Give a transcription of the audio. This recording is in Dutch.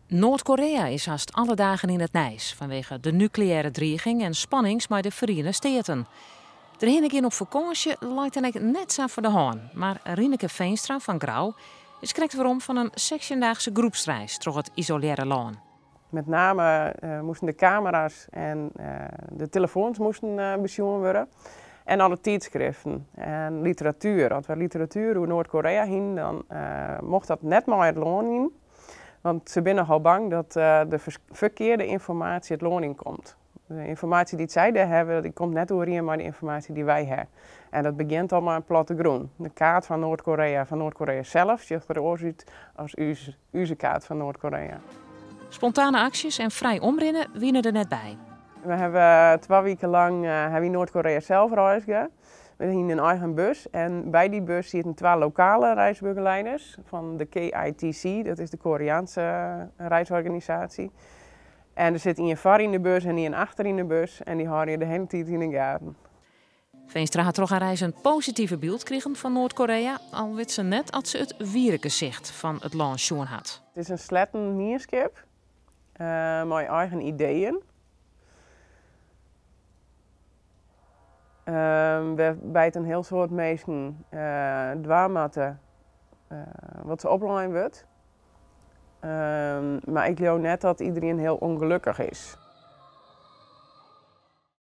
Noord-Korea is haast alle dagen in het nijs vanwege de nucleaire dreiging en spannings bij de Verenigde Staten. Er heen ik in op vakantie lijkt dan ik net zo voor de hand, maar Rineke Veenstra van Grauw is krekt waarom van een 16-daagse groepsreis door het isolaire land. Met name moesten de camera's en de telefoons moesten bezien worden. En alle tijdschriften en literatuur. Als we literatuur over Noord-Korea heen, dan mocht dat net maar het loon in. Want ze zijn nogal bang dat de verkeerde informatie het loon in komt. De informatie die zij daar hebben, die komt net door maar de informatie die wij hebben. En dat begint allemaal in plattegrond. De kaart van Noord-Korea zelf, ziet er ook uit als onze kaart van Noord-Korea. Spontane acties en vrij omrennen winnen er net bij. We hebben 2 weken lang in Noord-Korea zelf reisd. We hebben een eigen bus en bij die bus zitten 2 lokale reisbegeleiders van de KITC, dat is de Koreaanse reisorganisatie. En er zit een voor in de bus en een achter in de bus en die houden je de hele tijd in de gaten. Veenstra had toch een reis een positieve beeld gekregen van Noord-Korea, al weet ze net als ze het wierengezicht van het land zien had. Het is een sletten mierskip met eigen ideeën. Bij een heel soort mensen dwaarmatten wat ze opleiden wordt. Maar ik geloof net dat iedereen heel ongelukkig is.